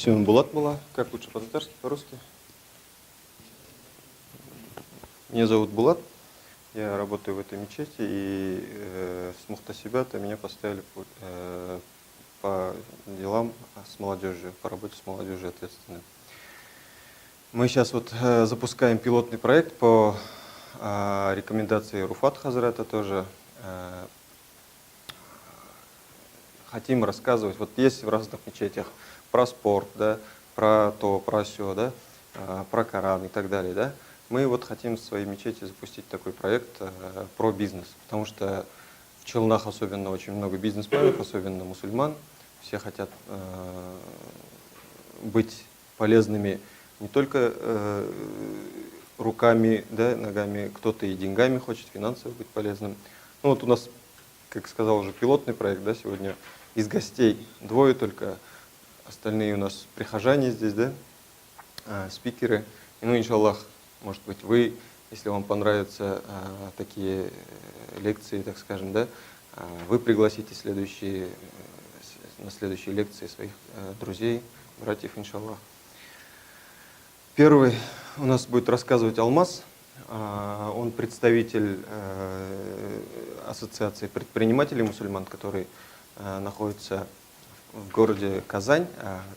Исмим Булат была. Как лучше по-татарски, по-русски? Меня зовут Булат. Я работаю в этой мечети, и с Мухтасибата меня поставили по делам с молодежью, по работе с молодежью ответственным. Мы сейчас вот запускаем пилотный проект по рекомендации Руфат Хазрата тоже. Хотим рассказывать, вот есть в разных мечетях про спорт, да, про то, про сё, да, про Коран и так далее, да. Мы вот хотим в своей мечети запустить такой проект про бизнес, потому что в Челнах особенно очень много бизнесменов, особенно мусульман. Все хотят быть полезными не только руками, да, ногами, кто-то и деньгами хочет, финансово быть полезным. Ну вот у нас, как сказал уже, пилотный проект, да, сегодня из гостей двое только, остальные у нас прихожане здесь, да, спикеры. И, ну, иншаллах, может быть, вы, если вам понравятся такие лекции, так скажем, да, вы пригласите на следующие лекции своих друзей, братьев, иншаллах. Первый у нас будет рассказывать Алмаз. Он представитель ассоциации предпринимателей мусульман, который находится в городе Казань.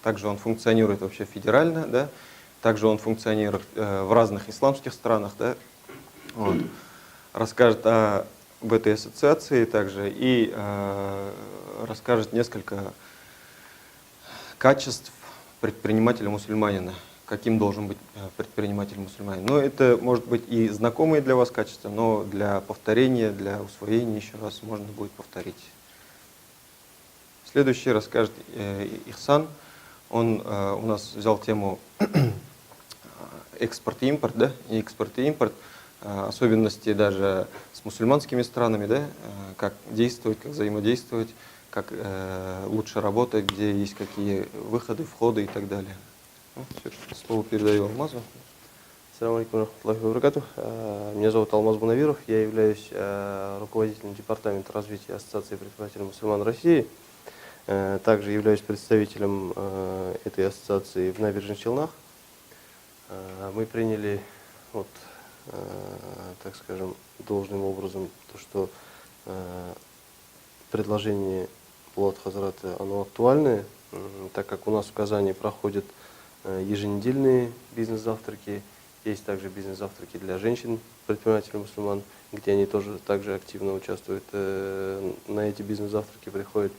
Также он функционирует вообще федерально, да? Также он функционирует в разных исламских странах. Да? Вот. Расскажет об этой ассоциации также и расскажет несколько качеств предпринимателя-мусульманина. Каким должен быть предприниматель-мусульманин. Но это может быть и знакомые для вас качества, но для повторения, для усвоения еще раз можно будет повторить. Следующий расскажет Ихсан. Он у нас взял тему экспорт и импорт, да, и экспорт и импорт, особенности даже с мусульманскими странами, да, как действовать, как взаимодействовать, как лучше работать, где есть какие выходы, входы и так далее. Ну, слово передаю Алмазу. Ассаламу алейкум рахматуллахи ва баракатух. Меня зовут Алмаз Бунавиров, я являюсь руководителем департамента развития Ассоциации предпринимателей мусульман России. Также являюсь представителем этой ассоциации в Набережных Челнах. Мы приняли, вот, так скажем, должным образом то, что предложение Булат Хазрата, оно актуальное, так как у нас в Казани проходят еженедельные бизнес-завтраки, есть также бизнес-завтраки для женщин, предпринимателей мусульман, где они тоже также активно участвуют. На эти бизнес-завтраки приходят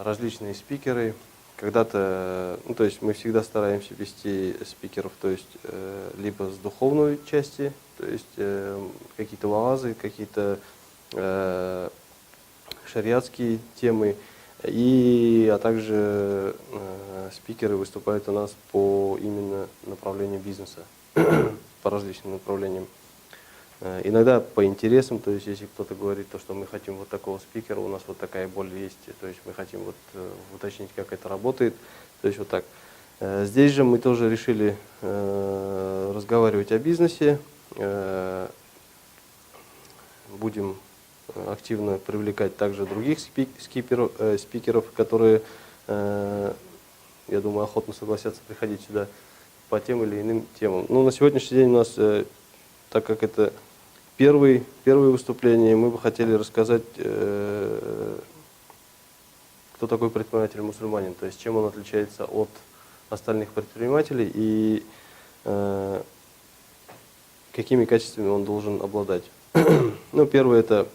различные спикеры. Когда-то, ну, то есть мы всегда стараемся вести спикеров, то есть либо с духовной части, то есть какие-то ваазы, какие-то шариатские темы, а также спикеры выступают у нас по именно направлению бизнеса, по различным направлениям. Иногда по интересам, то есть если кто-то говорит, то, что мы хотим вот такого спикера, у нас вот такая боль есть, то есть мы хотим вот уточнить, как это работает, то есть вот так. Здесь же мы тоже решили разговаривать о бизнесе, будем активно привлекать также других спикеров, которые, я думаю, охотно согласятся приходить сюда по тем или иным темам. Ну, на сегодняшний день у нас, так как это первые выступления, мы бы хотели рассказать, кто такой предприниматель-мусульманин, то есть чем он отличается от остальных предпринимателей и какими качествами он должен обладать. Ну, первое это,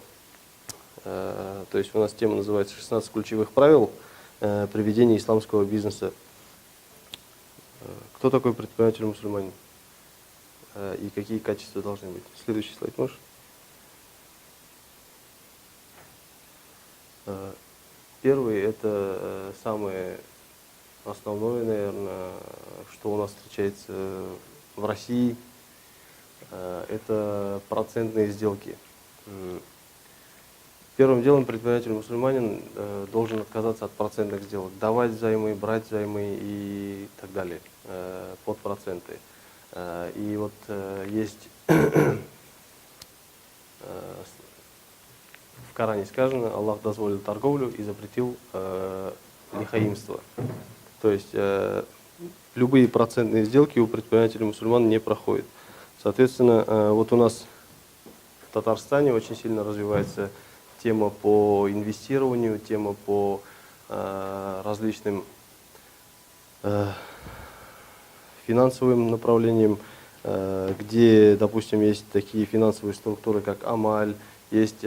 то есть у нас тема называется «16 ключевых правил при ведении исламского бизнеса». Кто такой предприниматель-мусульманин и какие качества должны быть? Следующий слайд можешь? Первый это самое основное, наверное, что у нас встречается в России, это процентные сделки. Первым делом предприниматель-мусульманин должен отказаться от процентных сделок, давать займы, брать займы и так далее под проценты. И вот есть в Коране сказано, Аллах дозволил торговлю и запретил лихаимство. То есть любые процентные сделки у предпринимателей мусульман не проходят. Соответственно, вот у нас в Татарстане очень сильно развивается тема по инвестированию, тема по различным финансовым направлениям, где, допустим, есть такие финансовые структуры, как Амаль, есть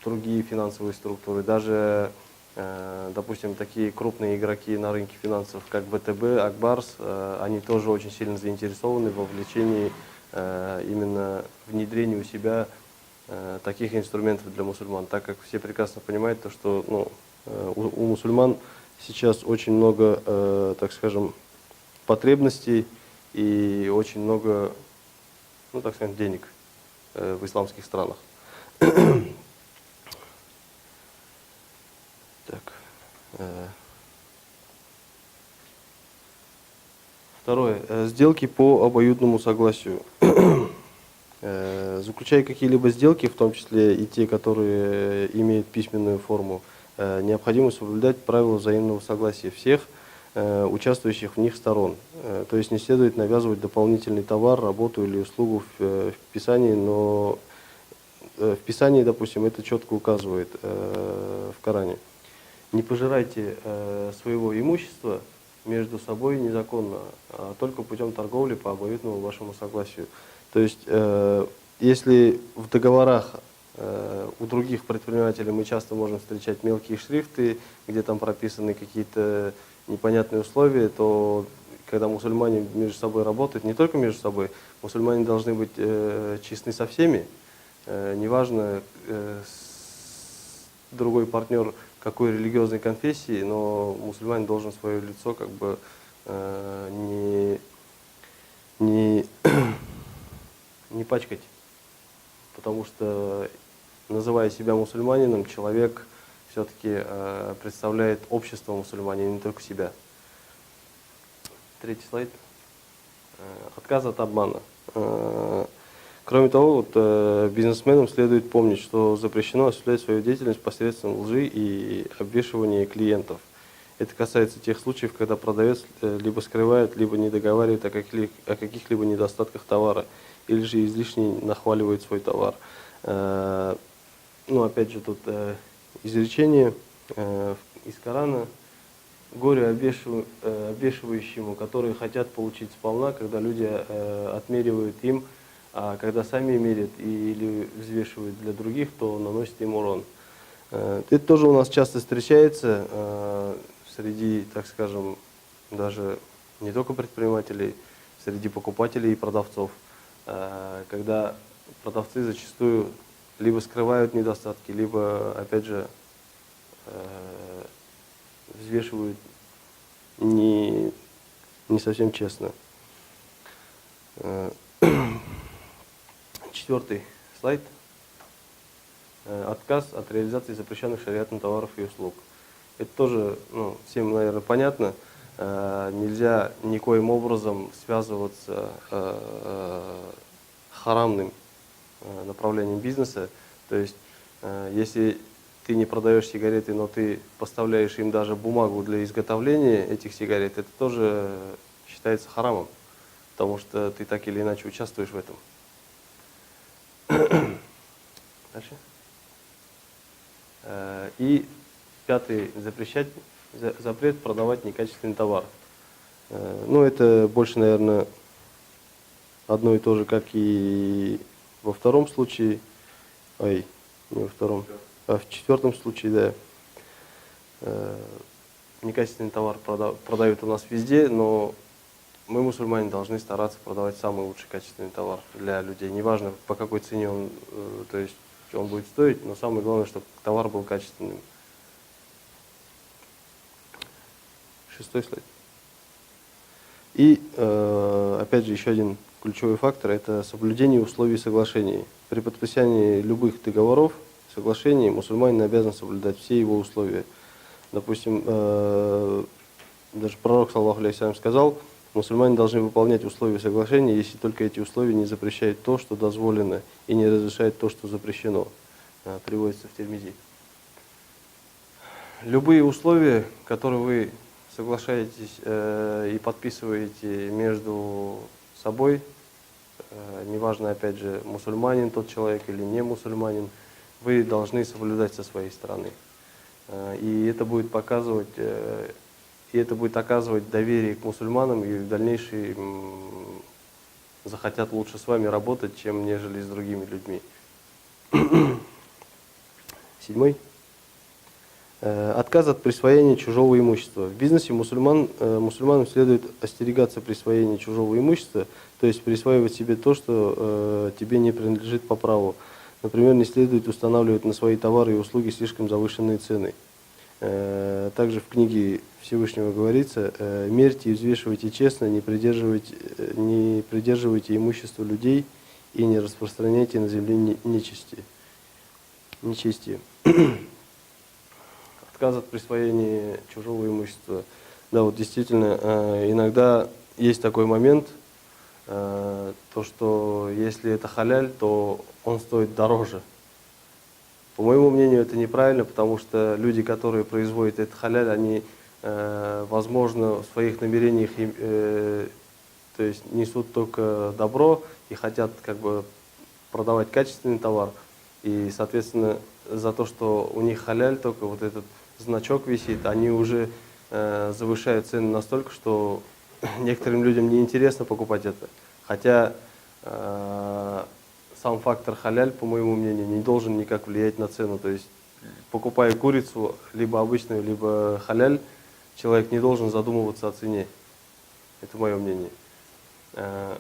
другие финансовые структуры, даже, допустим, такие крупные игроки на рынке финансов, как ВТБ, Акбарс, они тоже очень сильно заинтересованы в вовлечении именно внедрении у себя таких инструментов для мусульман, так как все прекрасно понимают, то, что у мусульман сейчас очень много, так скажем, потребностей и очень много, так скажем, денег в исламских странах. Так. Второе. Сделки по обоюдному согласию. Заключая какие-либо сделки, в том числе и те, которые имеют письменную форму, необходимо соблюдать правила взаимного согласия всех участвующих в них сторон. То есть не следует навязывать дополнительный товар, работу или услугу в Писании, но в Писании, допустим, это четко указывает в Коране. Не пожирайте своего имущества между собой незаконно, а только путем торговли по обоюдному вашему согласию. То есть, если в договорах у других предпринимателей мы часто можем встречать мелкие шрифты, где там прописаны какие-то непонятные условия, то когда мусульмане между собой работают, не только между собой, мусульмане должны быть честны со всеми, неважно, другой партнер какой религиозной конфессии, но мусульманин должен свое лицо как бы не пачкать, потому что, называя себя мусульманином, человек все-таки представляет общество мусульманина, не только себя. Третий слайд. Отказ от обмана. Кроме того, бизнесменам следует помнить, что запрещено осуществлять свою деятельность посредством лжи и обвешивания клиентов. Это касается тех случаев, когда продавец либо скрывает, либо не договаривает о каких-либо недостатках товара, или же излишне нахваливает свой товар. Опять же, тут изречение из Корана: горе обвешивающему, которые хотят получить сполна, когда люди отмеривают им, а когда сами мерят или взвешивают для других, то наносит им урон. Это тоже у нас часто встречается среди, так скажем, даже не только предпринимателей, среди покупателей и продавцов, когда продавцы зачастую либо скрывают недостатки, либо, опять же, взвешивают не совсем честно. Четвертый слайд. Отказ от реализации запрещенных шариатом товаров и услуг. Это тоже всем, наверное, понятно. Нельзя никоим образом связываться харамным направлением бизнеса. То есть, если ты не продаешь сигареты, но ты поставляешь им даже бумагу для изготовления этих сигарет, это тоже считается харамом, потому что ты так или иначе участвуешь в этом. Дальше. И пятый, запрет продавать некачественный товар. Это больше, наверное, одно и то же, как и во втором случае. Не во втором, а в четвертом случае, да. Некачественный товар продают у нас везде, но мы, мусульмане, должны стараться продавать самый лучший качественный товар для людей. Неважно, по какой цене он будет стоить, но самое главное, чтобы товар был качественным. Шестой слайд. И, опять же, еще один ключевой фактор – это соблюдение условий соглашений. При подписании любых договоров, соглашений, мусульманин обязан соблюдать все его условия. Допустим, даже пророк, саллаллаху алейхи ва саллям, сказал: мусульмане должны выполнять условия соглашения, если только эти условия не запрещают то, что дозволено, и не разрешают то, что запрещено. Приводится в Тирмизи. Любые условия, которые вы соглашаетесь и подписываете между собой, неважно, опять же, мусульманин тот человек или не мусульманин, вы должны соблюдать со своей стороны. И это будет показывать, оказывать доверие к мусульманам, и в дальнейшем захотят лучше с вами работать, чем нежели с другими людьми. 7. Отказ от присвоения чужого имущества. В бизнесе мусульманам следует остерегаться присвоения чужого имущества, то есть присваивать себе то, что тебе не принадлежит по праву. Например, не следует устанавливать на свои товары и услуги слишком завышенные цены. Также в книге Всевышнего говорится: мерьте и взвешивайте честно, не придерживайте имущество людей и не распространяйте на земле нечестие. Отказ от присвоения чужого имущества. Да, вот действительно, иногда есть такой момент, то что если это халяль, то он стоит дороже. По моему мнению, это неправильно, потому что люди, которые производят этот халяль, они, возможно, в своих намерениях то есть несут только добро и хотят как бы продавать качественный товар. И, соответственно, за то, что у них халяль, только вот этот значок висит, они уже завышают цены настолько, что некоторым людям неинтересно покупать это. Хотя сам фактор халяль, по моему мнению, не должен никак влиять на цену. То есть, покупая курицу, либо обычную, либо халяль, человек не должен задумываться о цене. Это мое мнение. А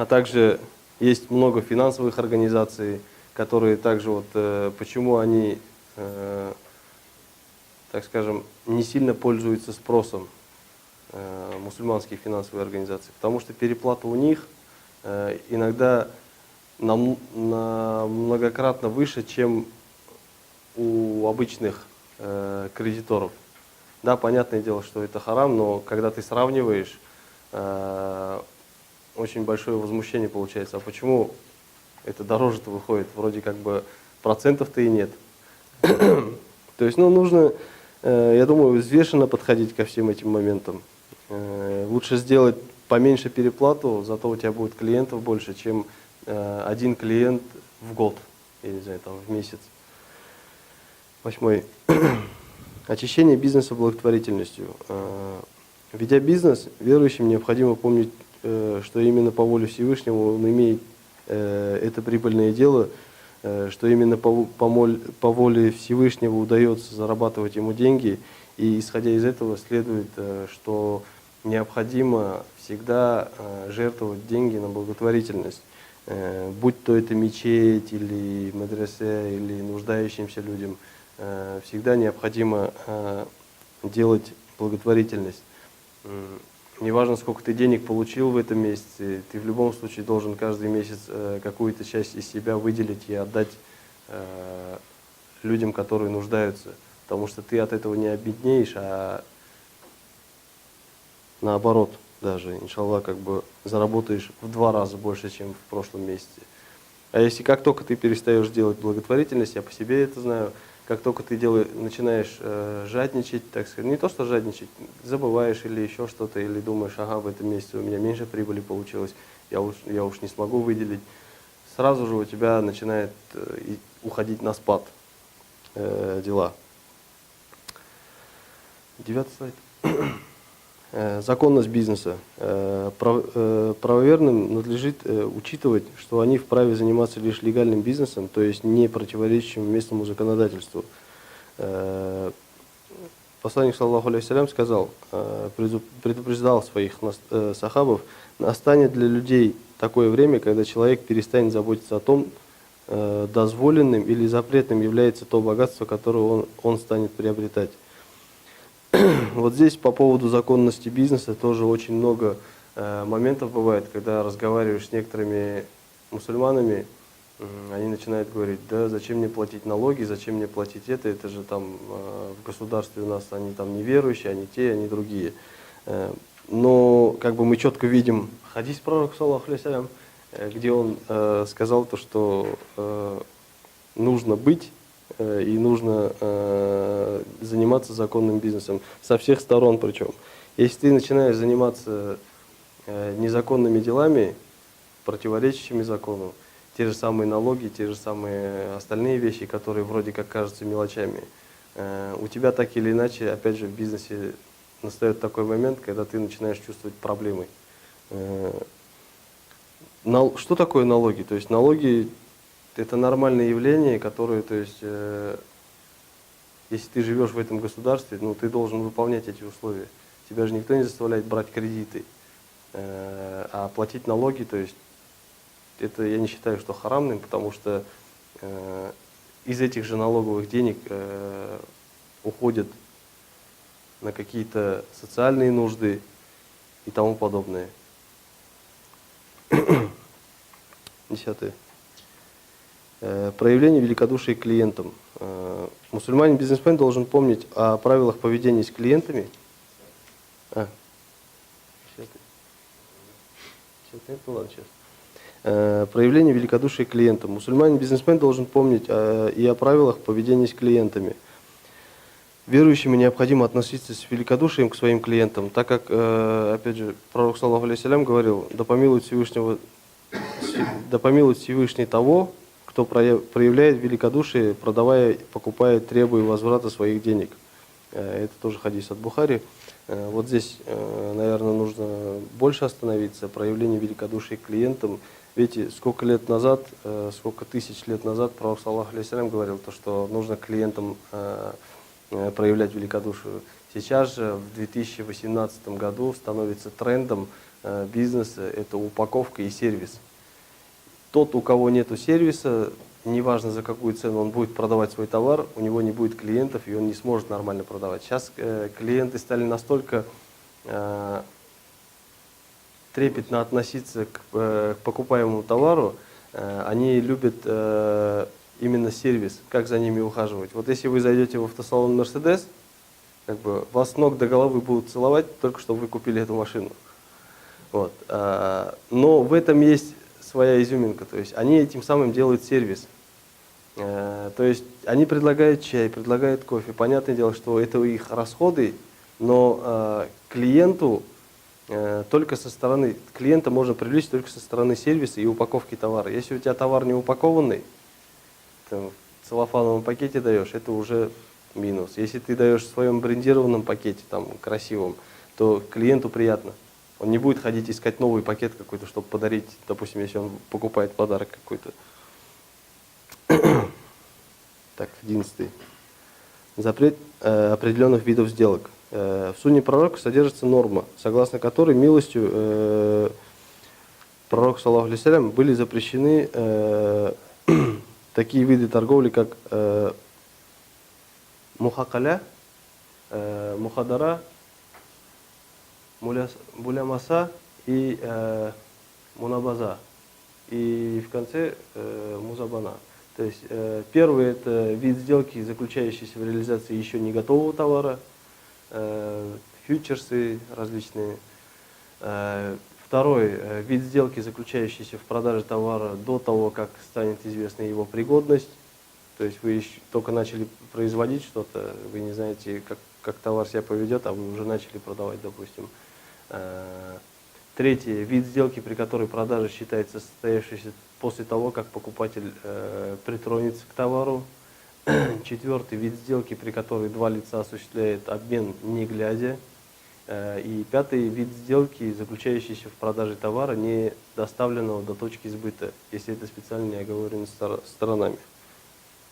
также есть много финансовых организаций, которые также, вот, почему они, так скажем, не сильно пользуются спросом, мусульманские финансовые организации. Потому что переплата у них иногда многократно выше, чем у обычных кредиторов. Да, понятное дело, что это харам, но когда ты сравниваешь, очень большое возмущение получается. А почему это дороже-то выходит? Вроде как бы процентов-то и нет. То есть, нужно, я думаю, взвешенно подходить ко всем этим моментам. Лучше сделать поменьше переплату, зато у тебя будет клиентов больше, чем один клиент в год, я не знаю, там, в месяц. 8. Очищение бизнеса благотворительностью. Ведя бизнес, верующим необходимо помнить, что именно по воле Всевышнего он имеет это прибыльное дело, что именно по воле Всевышнего удается зарабатывать ему деньги, и исходя из этого следует, что необходимо всегда жертвовать деньги на благотворительность, будь то это мечеть или мадресе, или нуждающимся людям, всегда необходимо делать благотворительность. Неважно, сколько ты денег получил в этом месяце, ты в любом случае должен каждый месяц какую-то часть из себя выделить и отдать людям, которые нуждаются. Потому что ты от этого не обеднеешь, а наоборот, даже, иншаллах, как бы заработаешь в 2 раза больше, чем в прошлом месяце. А если как только ты перестаешь делать благотворительность, я по себе это знаю, как только ты начинаешь жадничать, так сказать, не то что жадничать, забываешь или еще что-то, или думаешь, ага, в этом месяце у меня меньше прибыли получилось, я уж не смогу выделить, сразу же у тебя начинает уходить на спад дела. 9 слайд. Законность бизнеса. Правоверным надлежит учитывать, что они вправе заниматься лишь легальным бизнесом, то есть не противоречащим местному законодательству. Посланник, саллаллаху алейхи вассалям, сказал, предупреждал своих сахабов: настанет для людей такое время, когда человек перестанет заботиться о том, дозволенным или запретным является то богатство, которое он станет приобретать. Вот здесь по поводу законности бизнеса тоже очень много моментов бывает, когда разговариваешь с некоторыми мусульманами, они начинают говорить: да зачем мне платить налоги, зачем мне платить это же там в государстве у нас они там неверующие, они те, они другие. Но как бы мы четко видим хадис пророка, саллаллаху алейхи вассалям, где он сказал то, что нужно быть и нужно заниматься законным бизнесом со всех сторон причем. Если ты начинаешь заниматься незаконными делами, противоречащими закону, те же самые налоги, те же самые остальные вещи, которые вроде как кажутся мелочами, у тебя так или иначе, опять же, в бизнесе настает такой момент, когда ты начинаешь чувствовать проблемы. Что такое налоги? То есть налоги – это нормальное явление, которое, то есть, если ты живешь в этом государстве, ну, ты должен выполнять эти условия. Тебя же никто не заставляет брать кредиты. А платить налоги, то есть, это я не считаю, что харамным, потому что из этих же налоговых денег уходят на какие-то социальные нужды и тому подобное. 10. Проявление великодушия к клиентам. Мусульманин-бизнесмен должен помнить о правилах поведения с клиентами. Проявление великодушия к клиентам. Мусульманин-бизнесмен должен помнить и о правилах поведения с клиентами. Верующим необходимо относиться с великодушием к своим клиентам, так как, опять же, пророк, саллаллаху алейхи вассалям, говорил: да помилует Всевышний того, кто проявляет великодушие, продавая, покупая, требуя возврата своих денег. Это тоже хадис от Бухари. Вот здесь, наверное, нужно больше остановиться. Проявление великодушия к клиентам. Видите, сколько лет назад, сколько тысяч лет назад пророк, саллаллаху алейхи вассалям, говорил, что нужно клиентам проявлять великодушие. Сейчас же, в 2018 году, становится трендом бизнеса – это упаковка и сервис. Тот, у кого нет сервиса, неважно за какую цену он будет продавать свой товар, у него не будет клиентов, и он не сможет нормально продавать. Сейчас клиенты стали настолько трепетно относиться к покупаемому товару, они любят именно сервис, как за ними ухаживать. Вот если вы зайдете в автосалон Mercedes, как бы вас с ног до головы будут целовать, только чтобы вы купили эту машину. Вот. Но в этом есть своя изюминка, то есть они этим самым делают сервис. То есть они предлагают чай, предлагают кофе. Понятное дело, что это их расходы, но клиенту только со стороны клиента можно привлечь только со стороны сервиса и упаковки товара. Если у тебя товар не упакованный, в целлофановом пакете даешь, это уже минус. Если ты даешь в своем брендированном пакете, там, красивом, то клиенту приятно. Он не будет ходить искать новый пакет какой-то, чтобы подарить, допустим, если он покупает подарок какой-то. Так, 11. Запрет определенных видов сделок. В сунне пророка содержится норма, согласно которой милостью пророка, саллаллаху алейхи вассалям, были запрещены такие виды торговли, как мухакаля, мухадара, булямаса и мунабаза. И в конце музабана. То есть первый – это вид сделки, заключающийся в реализации еще не готового товара, фьючерсы различные. Второй вид сделки, заключающийся в продаже товара до того, как станет известна его пригодность. То есть вы еще только начали производить что-то, вы не знаете, как товар себя поведет, а вы уже начали продавать, допустим. Третий вид сделки, при которой продажа считается состоявшейся после того, как покупатель притронется к товару. Четвертый вид сделки, при которой два лица осуществляют обмен не глядя. И пятый вид сделки, заключающийся в продаже товара, не доставленного до точки сбыта, если это специально не оговорено сторонами.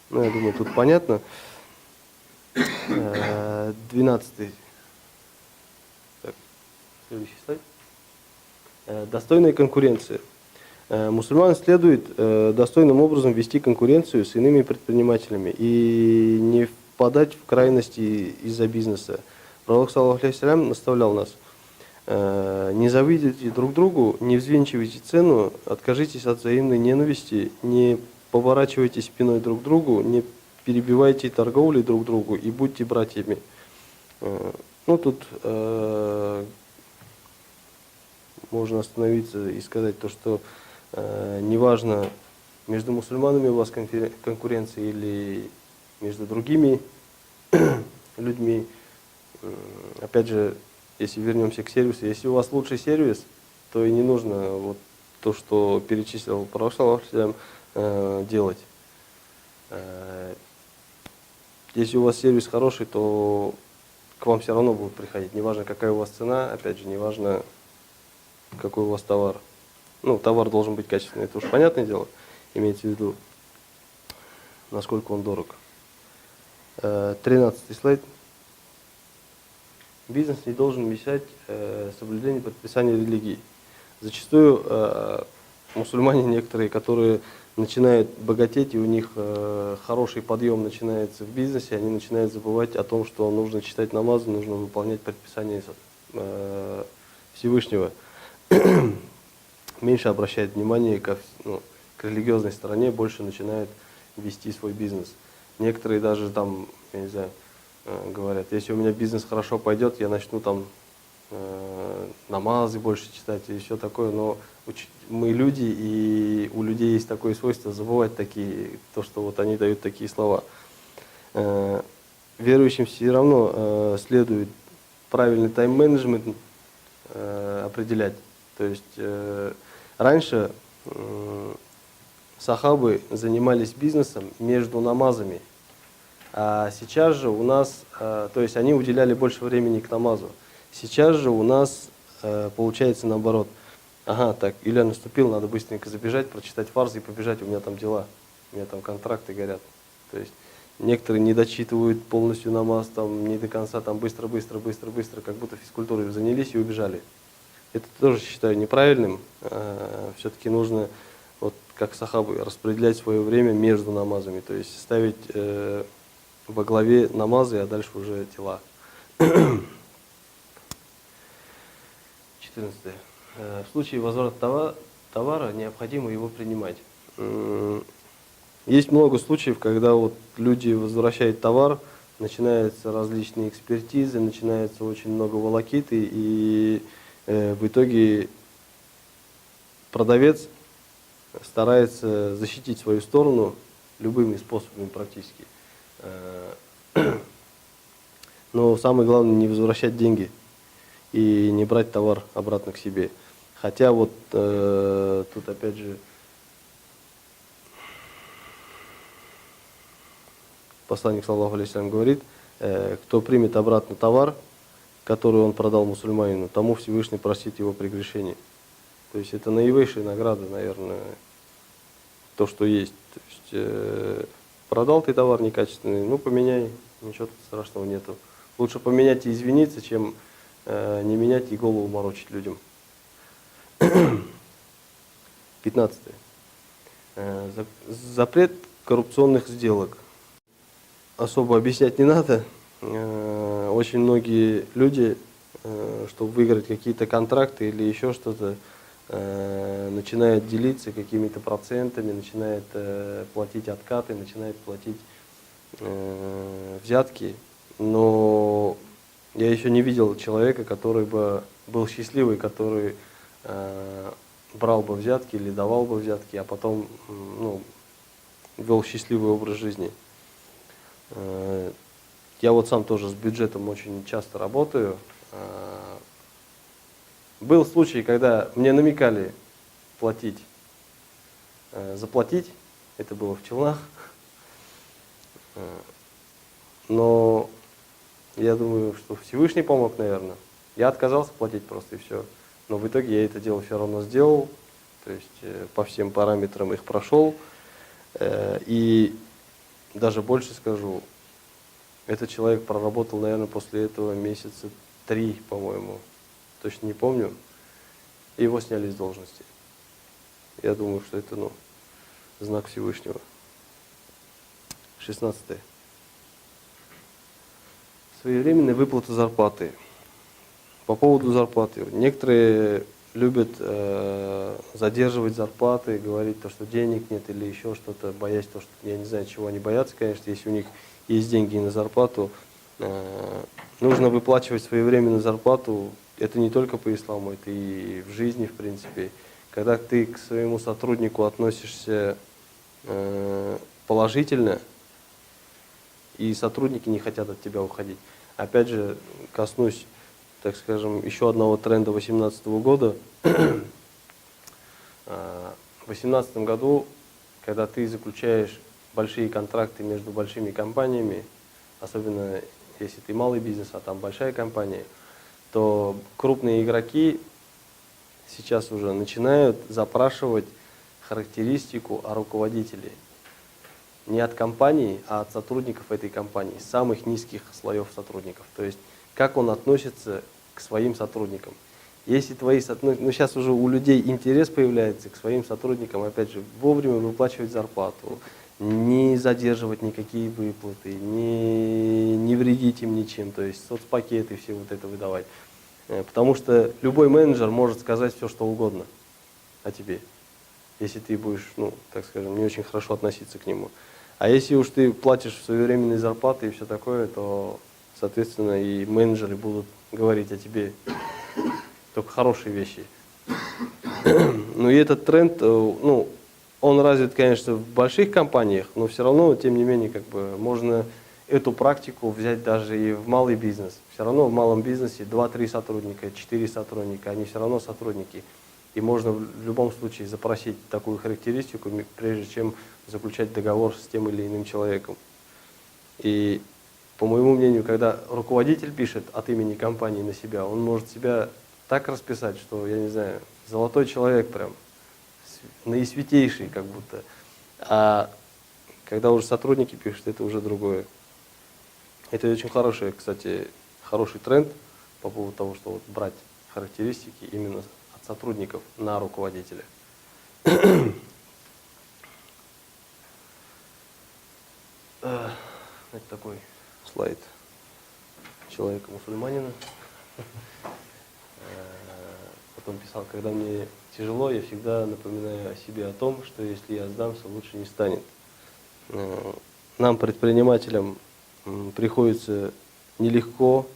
Ну, я думаю, тут понятно. 12. Так, следующий слайд. Достойная конкуренция. Мусульманам следует достойным образом вести конкуренцию с иными предпринимателями и не впадать в крайности из-за бизнеса. Пророк, саллаллаху алейхи вассалям, наставлял нас: не завидуйте друг другу, не взвинчивайте цену, откажитесь от взаимной ненависти, не поворачивайте спиной друг другу, не перебивайте торговли друг другу и будьте братьями. Ну, тут можно остановиться и сказать то, что неважно, между мусульманами у вас конкуренция или между другими людьми. Опять же, если вернемся к сервису, если у вас лучший сервис, то и не нужно вот то, что перечислил Пророк, делать. Если у вас сервис хороший, то к вам все равно будут приходить. Неважно, какая у вас цена, опять же, неважно, какой у вас товар. Ну, товар должен быть качественный, это уж понятное дело. Имейте в виду, насколько он дорог. 13-й слайд. Бизнес не должен мешать соблюдению предписаний религии. Зачастую мусульмане некоторые, которые начинают богатеть, и у них хороший подъем начинается в бизнесе, они начинают забывать о том, что нужно читать намазы, нужно выполнять предписания Всевышнего. Меньше обращают внимание к религиозной стороне, больше начинают вести свой бизнес. Некоторые даже там, я не знаю, говорят, если у меня бизнес хорошо пойдет, я начну там намазы больше читать и все такое, но мы люди, и у людей есть такое свойство забывать то, что вот они дают такие слова. Верующим все равно следует правильный тайм-менеджмент определять. То есть раньше сахабы занимались бизнесом между намазами, а сейчас же у нас, то есть они уделяли больше времени к намазу. Сейчас же у нас получается наоборот. Ага, так, Илья наступил, надо быстренько забежать, прочитать фарз и побежать, у меня там дела, у меня там контракты горят. То есть некоторые не дочитывают полностью намаз, там не до конца, там быстро, как будто физкультурой занялись и убежали. Это тоже считаю неправильным. Все-таки нужно, вот как сахабы, распределять свое время между намазами, то есть ставить во главе намазы, а дальше уже дела. 14. В случае возврата товара необходимо его принимать. Есть много случаев, когда вот люди возвращают товар, начинаются различные экспертизы, начинается очень много волокиты, и в итоге продавец старается защитить свою сторону любыми способами практически. Но самое главное не возвращать деньги и не брать товар обратно к себе. Хотя вот тут опять же посланник саллаллаху алейхи вассалям говорит, кто примет обратно товар, который он продал мусульманину, тому Всевышний простит его прегрешение. То есть это наивысшая награда, наверное, то, что есть. То есть продал ты товар некачественный, ну поменяй, ничего тут страшного нету. Лучше поменять и извиниться, чем не менять и голову морочить людям. 15. Запрет коррупционных сделок. Особо объяснять не надо. Очень многие люди, чтобы выиграть какие-то контракты или еще что-то, начинают делиться какими-то процентами, начинают платить откаты, начинают платить взятки. Но я еще не видел человека, который бы был счастливый, который брал бы взятки или давал бы взятки, а потом вел счастливый образ жизни. Я вот сам тоже с бюджетом очень часто работаю. Был случай, когда мне намекали заплатить, это было в Челнах, но я думаю, что Всевышний помог, наверное. Я отказался платить просто и все. Но в итоге я это дело все равно сделал, то есть по всем параметрам их прошел. И даже больше скажу, этот человек проработал, наверное, после этого месяца 3, по-моему, точно не помню, и его сняли с должности. Я думаю, что это знак Всевышнего. 16. Своевременная выплата зарплаты. По поводу зарплаты. Некоторые любят задерживать зарплаты, говорить, что денег нет или еще что-то, боясь то, что я не знаю, чего они боятся, конечно, если у них есть деньги на зарплату. Нужно выплачивать своевременно зарплату. Это не только по исламу, это и в жизни, в принципе. Когда ты к своему сотруднику относишься положительно, и сотрудники не хотят от тебя уходить. Опять же, коснусь, так скажем, еще одного тренда 2018 года. В 2018 году, когда ты заключаешь большие контракты между большими компаниями, особенно если ты малый бизнес, а там большая компания, то крупные игроки сейчас уже начинают запрашивать характеристику о руководителе. Не от компании, а от сотрудников этой компании, самых низких слоев сотрудников. То есть, как он относится к своим сотрудникам. Если твои сотрудники, ну сейчас уже у людей интерес появляется к своим сотрудникам, опять же, вовремя выплачивать зарплату, не задерживать никакие выплаты, не вредить им ничем, то есть соцпакеты все вот это выдавать. Потому что любой менеджер может сказать все, что угодно о тебе, если ты будешь, ну, так скажем, не очень хорошо относиться к нему. А если уж ты платишь своевременные зарплаты и все такое, то, соответственно, и менеджеры будут говорить о тебе только хорошие вещи. Ну и этот тренд, ну, он развит, конечно, в больших компаниях, но все равно, тем не менее, как бы можно эту практику взять даже и в малый бизнес. Все равно в малом бизнесе 2-3 сотрудника, 4 сотрудника, они все равно сотрудники. И можно в любом случае запросить такую характеристику, прежде чем заключать договор с тем или иным человеком. И по моему мнению, когда руководитель пишет от имени компании на себя, он может себя так расписать, что, я не знаю, золотой человек прям, наисвятейший как будто. А когда уже сотрудники пишут, это уже другое. Это очень хороший, кстати, хороший тренд по поводу того, что вот брать характеристики именно от сотрудников на руководителя. Это такой слайд человека-мусульманина. Потом писал, когда мне тяжело, я всегда напоминаю о себе, о том, что если я сдамся, лучше не станет. Нам, предпринимателям, приходится нелегко,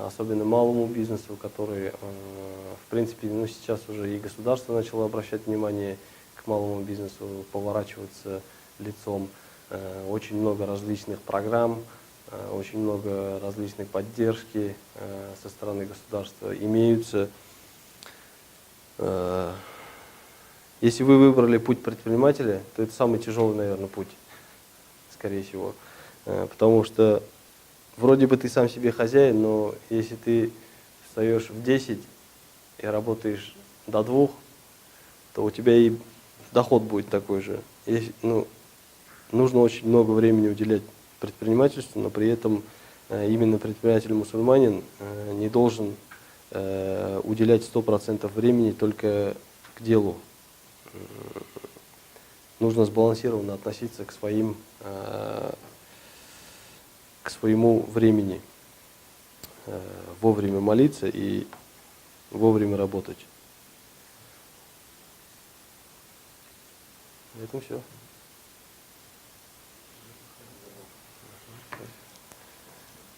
особенно малому бизнесу, который, в принципе, ну, сейчас уже и государство начало обращать внимание к малому бизнесу, поворачиваться лицом. Очень много различных программ, очень много различной поддержки со стороны государства имеются. Если вы выбрали путь предпринимателя, то это самый тяжелый, наверное, путь, скорее всего. Потому что вроде бы ты сам себе хозяин, но если ты встаешь в 10 и работаешь до 2, то у тебя и доход будет такой же. Ну, нужно очень много времени уделять предпринимательству, но при этом именно предприниматель-мусульманин не должен уделять 100% времени только к делу. Нужно сбалансированно относиться к своему времени, вовремя молиться и вовремя работать. На этом все.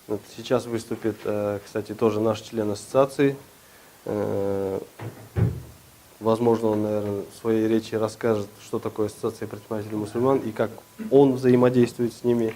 Вот сейчас выступит, кстати, тоже наш член ассоциации. Возможно, он, наверное, в своей речи расскажет, что такое ассоциация предпринимателей мусульман и как он взаимодействует с ними.